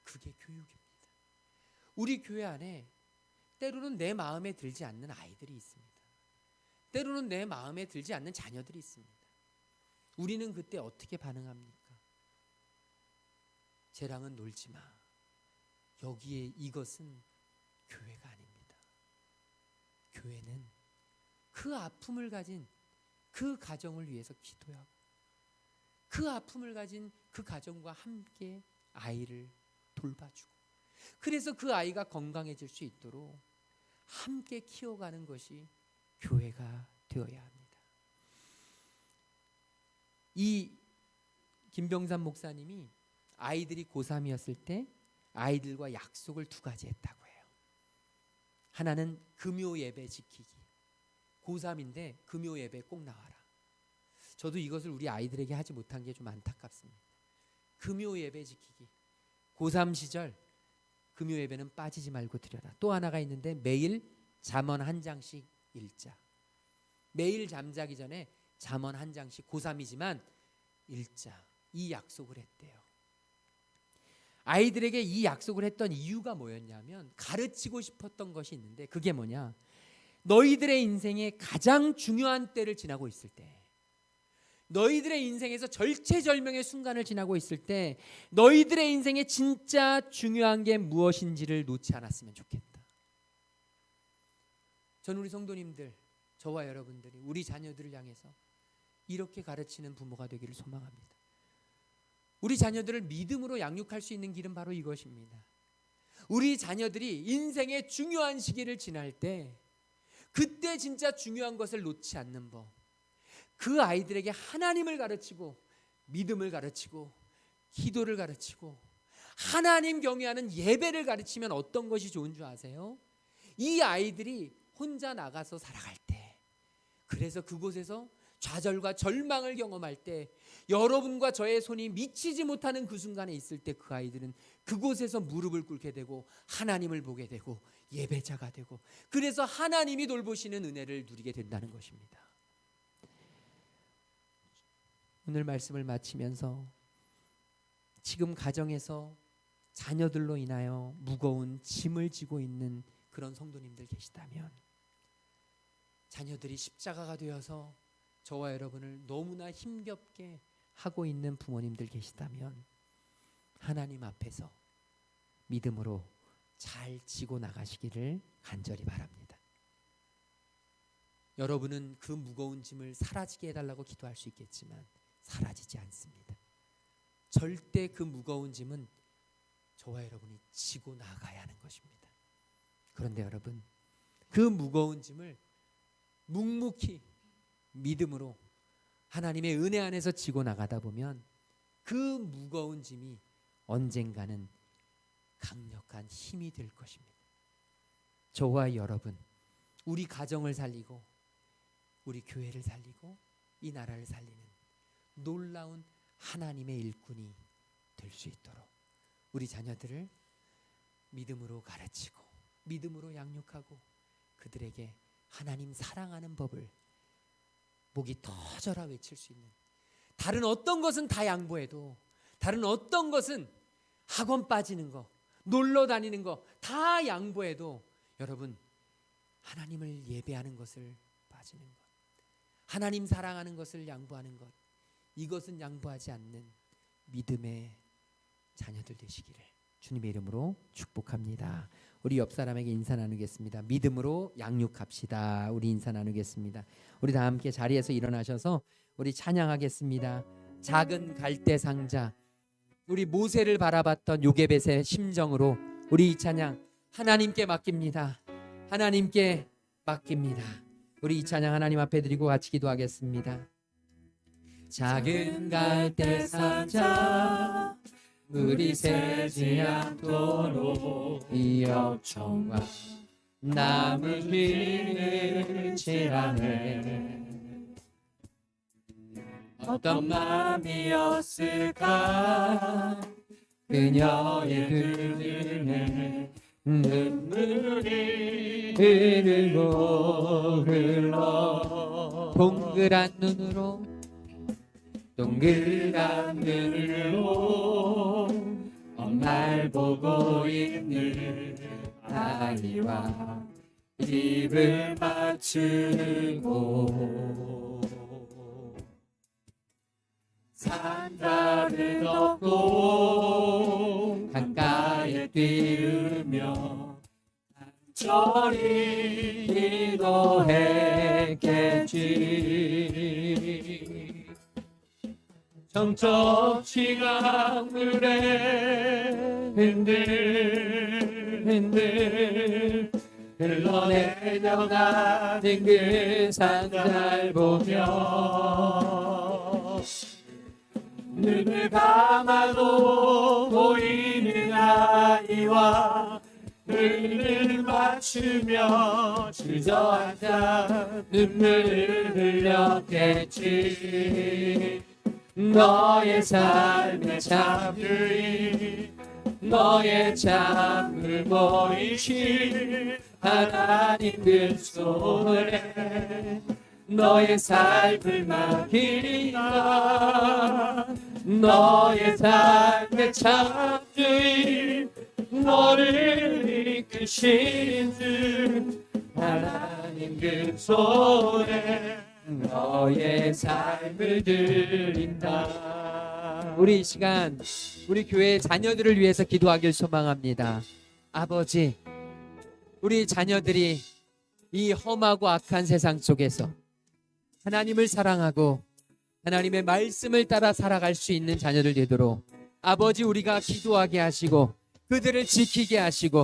그게 교육입니다. 우리 교회 안에 때로는 내 마음에 들지 않는 아이들이 있습니다. 때로는 내 마음에 들지 않는 자녀들이 있습니다. 우리는 그때 어떻게 반응합니까? 쟤랑은 놀지 마. 여기에 이것은 교회가 아닙니다. 교회는 그 아픔을 가진 그 가정을 위해서 기도하고 그 아픔을 가진 그 가정과 함께 아이를 돌봐주고 그래서 그 아이가 건강해질 수 있도록 함께 키워가는 것이 교회가 되어야 합니다. 이 김병삼 목사님이 아이들이 고3이었을 때 아이들과 약속을 2가지 했다고 해요. 하나는 금요 예배 지키기. 고3인데 금요 예배 꼭 나와라. 저도 이것을 우리 아이들에게 하지 못한 게 좀 안타깝습니다. 금요 예배 지키기. 고3 시절 금요 예배는 빠지지 말고 드려라. 또 하나가 있는데 매일 잠언 1장씩 읽자. 매일 잠자기 전에 잠언 1장씩 고3이지만 읽자. 이 약속을 했대요. 아이들에게 이 약속을 했던 이유가 뭐였냐면 가르치고 싶었던 것이 있는데 그게 뭐냐? 너희들의 인생에 가장 중요한 때를 지나고 있을 때 너희들의 인생에서 절체절명의 순간을 지나고 있을 때 너희들의 인생에 진짜 중요한 게 무엇인지를 놓지 않았으면 좋겠다. 전 우리 성도님들, 저와 여러분들이 우리 자녀들을 향해서 이렇게 가르치는 부모가 되기를 소망합니다. 우리 자녀들을 믿음으로 양육할 수 있는 길은 바로 이것입니다. 우리 자녀들이 인생의 중요한 시기를 지날 때 그때 진짜 중요한 것을 놓지 않는 법. 그 아이들에게 하나님을 가르치고 믿음을 가르치고 기도를 가르치고 하나님 경외하는 예배를 가르치면 어떤 것이 좋은 줄 아세요? 이 아이들이 혼자 나가서 살아갈 때 그래서 그곳에서 좌절과 절망을 경험할 때 여러분과 저의 손이 미치지 못하는 그 순간에 있을 때 그 아이들은 그곳에서 무릎을 꿇게 되고 하나님을 보게 되고 예배자가 되고 그래서 하나님이 돌보시는 은혜를 누리게 된다는 것입니다. 오늘 말씀을 마치면서 지금 가정에서 자녀들로 인하여 무거운 짐을 지고 있는 그런 성도님들 계시다면 자녀들이 십자가가 되어서 저와 여러분을 너무나 힘겹게 하고 있는 부모님들 계시다면 하나님 앞에서 믿음으로 잘 지고 나가시기를 간절히 바랍니다. 여러분은 그 무거운 짐을 사라지게 해달라고 기도할 수 있겠지만 사라지지 않습니다. 절대 그 무거운 짐은 저와 여러분이 지고 나가야 하는 것입니다. 그런데 여러분 그 무거운 짐을 묵묵히 믿음으로 하나님의 은혜 안에서 지고 나가다 보면 그 무거운 짐이 언젠가는 강력한 힘이 될 것입니다. 저와 여러분 우리 가정을 살리고 우리 교회를 살리고 이 나라를 살리는 놀라운 하나님의 일꾼이 될 수 있도록 우리 자녀들을 믿음으로 가르치고 믿음으로 양육하고 그들에게 하나님 사랑하는 법을 목이 터져라 외칠 수 있는, 다른 어떤 것은 다 양보해도, 다른 어떤 것은 학원 빠지는 거, 놀러 다니는 거 다 양보해도, 여러분 하나님을 예배하는 것을 빠지는 것, 하나님 사랑하는 것을 양보하는 것, 이것은 양보하지 않는 믿음의 자녀들 되시기를 주님의 이름으로 축복합니다. 우리 옆 사람에게 인사 나누겠습니다. 믿음으로 양육합시다. 우리 인사 나누겠습니다. 우리 다 함께 자리에서 일어나셔서 우리 찬양하겠습니다. 작은 갈대 상자, 우리 모세를 바라봤던 요게벳의 심정으로 우리 이 찬양 하나님께 맡깁니다. 하나님께 맡깁니다. 우리 이 찬양 하나님 앞에 드리고 같이 기도하겠습니다. 작은 갈대 상자 물이 새지 않도록 이 역청과 나무 뒤를 칠하네. 어떤 마음이었을까 그녀의 눈에 눈물이 흐르고 흘러 동그란 눈으로 엄마를 보고 있는 아이와 입을 맞추고 산다를 덮고 강가에 뛰으며 간절히 기도했겠지. 정적지 강물에 흔들흔들 흘러내려가는 그 상자를 보며 눈을 감아도 보이는 아이와 눈을 맞추며 주저앉아 눈물을 흘렸겠지. 너의 삶의 참주인 너의 참을 보이신 하나님 그 손에 너의 삶을 맡기리라. 너의 삶의 참주인 너를 이끄신 주 하나님 그 손에 너의 삶을 드린다. 우리 이 시간 우리 교회 자녀들을 위해서 기도하길 소망합니다. 아버지, 우리 자녀들이 이 험하고 악한 세상 속에서 하나님을 사랑하고 하나님의 말씀을 따라 살아갈 수 있는 자녀들 되도록 아버지 우리가 기도하게 하시고 그들을 지키게 하시고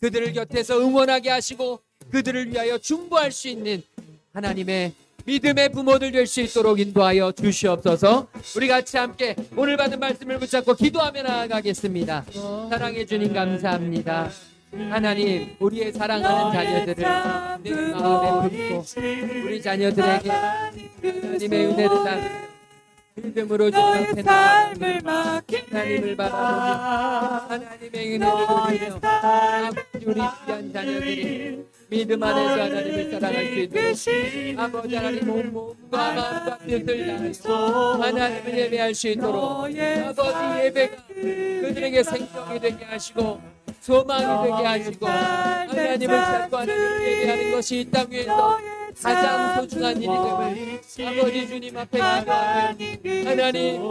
그들을 곁에서 응원하게 하시고 그들을 위하여 중보할 수 있는 하나님의 믿음의 부모들 될 수 있도록 인도하여 주시옵소서. 우리 같이 함께 오늘 받은 말씀을 붙잡고 기도하며 나아가겠습니다. 사랑해 주님 감사합니다. 하나님 우리의 사랑하는 자녀들을 내 마음에 품고 우리 자녀들에게 하나님의 은혜를 나누고 믿음으로 주 앞에 나아가 하나님을 바라보며 하나님의 은혜를 누리며 아버지 우리 귀한 자녀들이 믿음 안에서 하나님을 사랑할 수 있도록 아버지 하나님 온 몸과 마음과 뜻을 다하여 하나님을 예배할 수 있도록 아버지 예배가 그들에게 생명이 되게 하시고 소망이 되게 하시고 하나님을 찾고 하나님을 예배하는 것이 이 땅 위에서 가장 소중한 일임을 아버지 주님 앞에 나아가 하나님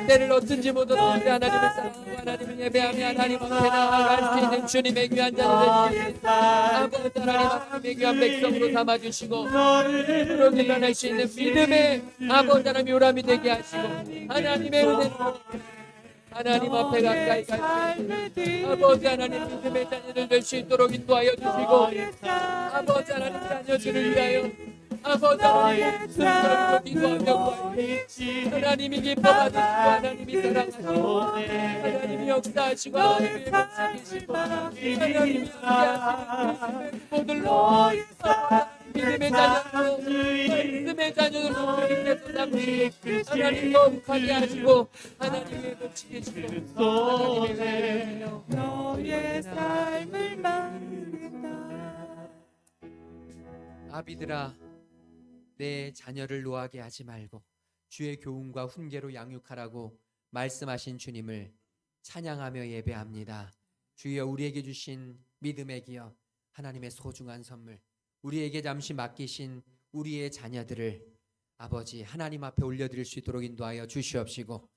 때를 어쩐지 못하는데 하나님을 사랑하고 하나님을 예배하며 하나님 앞에 나아갈 수 있는 주님의 귀한 자녀들 아버지 하나님의 귀한 백성으로 삼아주시고 믿음으로 길러낼 수 있는 믿음의 아버지 하나님 요람이 되게 하시고 하나님의 은혜로 하나님 앞에 가까이 갈 수 있는 아버지 하나님 믿음의 자녀들 될 수 있도록 인도하여 주시고 아버지 하나님 자녀들을 위하여 아버지 하나님 순서로 기도하며 하나님이 기뻐하시고 하나님이 사랑하시고 하나님이 역사하시고 하나님이 회복시키시고 하나님이 함께하시는 모든 모들로 믿음의 자녀로 말씀의 자녀로 주님께서 남기 하나님 거룩하게 하시고 하나님의 복치게 해주시고 하나님의 너의 삶을 만든다. 아비들아, 내 자녀를 노하게 하지 말고 주의 교훈과 훈계로 양육하라고 말씀하신 주님을 찬양하며 예배합니다. 주여, 우리에게 주신 믿음의 기업, 하나님의 소중한 선물, 우리에게 잠시 맡기신 우리의 자녀들을 아버지 하나님 앞에 올려드릴 수 있도록 인도하여 주시옵시고,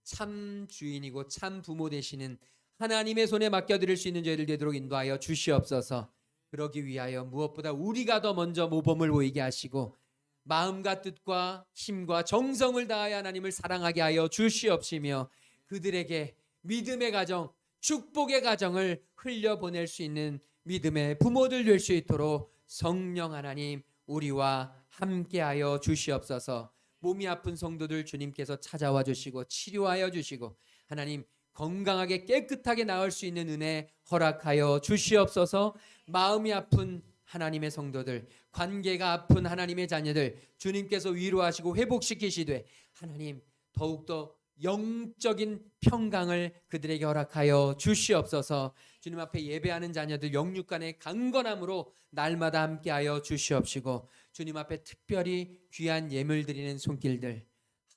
참 주인이고 참 부모 되시는 하나님의 손에 맡겨드릴 수 있는 저희들 되도록 인도하여 주시옵소서. 그러기 위하여 무엇보다 우리가 더 먼저 모범을 보이게 하시고 마음과 뜻과 힘과 정성을 다하여 하나님을 사랑하게 하여 주시옵시며, 그들에게 믿음의 가정, 축복의 가정을 흘려보낼 수 있는 믿음의 부모들 될 수 있도록 성령 하나님 우리와 함께하여 주시옵소서. 몸이 아픈 성도들 주님께서 찾아와 주시고 치료하여 주시고 하나님 건강하게 깨끗하게 나을 수 있는 은혜 허락하여 주시옵소서. 마음이 아픈 하나님의 성도들, 관계가 아픈 하나님의 자녀들 주님께서 위로하시고 회복시키시되 하나님 더욱더 영적인 평강을 그들에게 허락하여 주시옵소서. 주님 앞에 예배하는 자녀들 영육간의 강건함으로 날마다 함께하여 주시옵시고, 주님 앞에 특별히 귀한 예물 드리는 손길들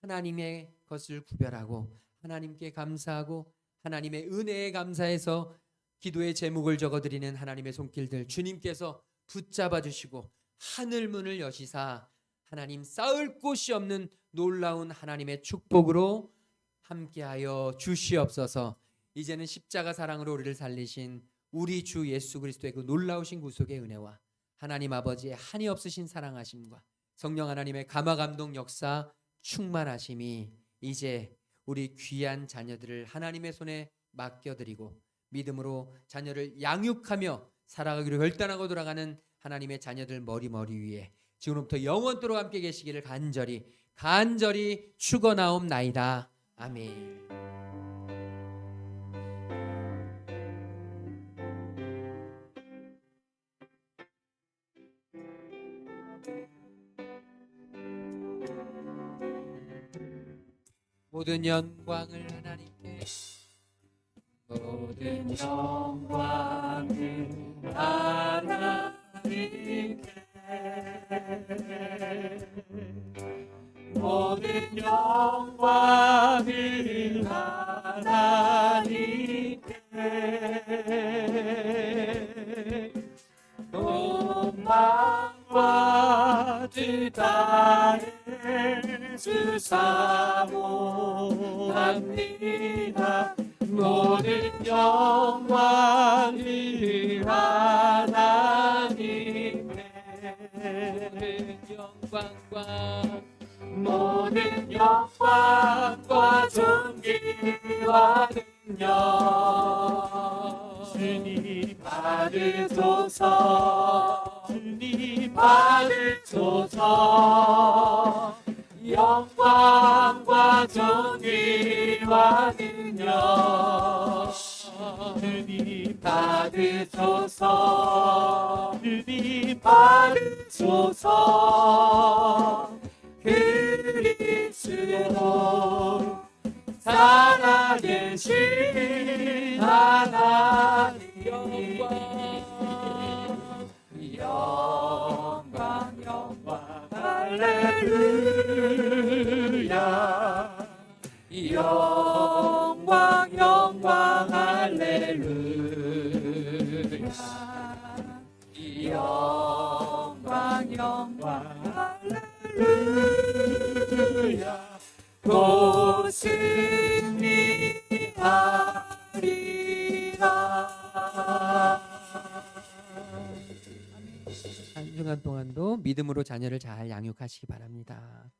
하나님의 것을 구별하고 하나님께 감사하고 하나님의 은혜에 감사해서 기도의 제목을 적어드리는 하나님의 손길들 주님께서 붙잡아 주시고 하늘문을 여시사 하나님 쌓을 곳이 없는 놀라운 하나님의 축복으로 함께하여 주시옵소서. 이제는 십자가 사랑으로 우리를 살리신 우리 주 예수 그리스도의 그 놀라우신 구속의 은혜와 하나님 아버지의 한이 없으신 사랑하심과 성령 하나님의 감화감동 역사 충만하심이 이제 우리 귀한 자녀들을 하나님의 손에 맡겨드리고 믿음으로 자녀를 양육하며 살아가기로 결단하고 돌아가는 하나님의 자녀들 머리 위에 지금부터 영원토록 함께 계시기를 간절히 축원하옵나이다. 아멘. 모든 영광을 하나님께, 모든 영광을 하나님께, 모든 영광을 하나님께, 소망과 뜻 다해 주사모합니다. 모든 영광을 하나님께, 모든 영광과 존귀와 능력 주님 받으소서. 주님 받으소서. 영광과 존귀와 능력 주님 받으소서. 주님 받으소서. 그리스도 살아계신 하나님, 영광 할렐루야. 영광 할렐루야. 영광 할렐루야. 또 승리하리라. 한 주간 동안도 믿음으로 자녀를 잘 양육하시기 바랍니다.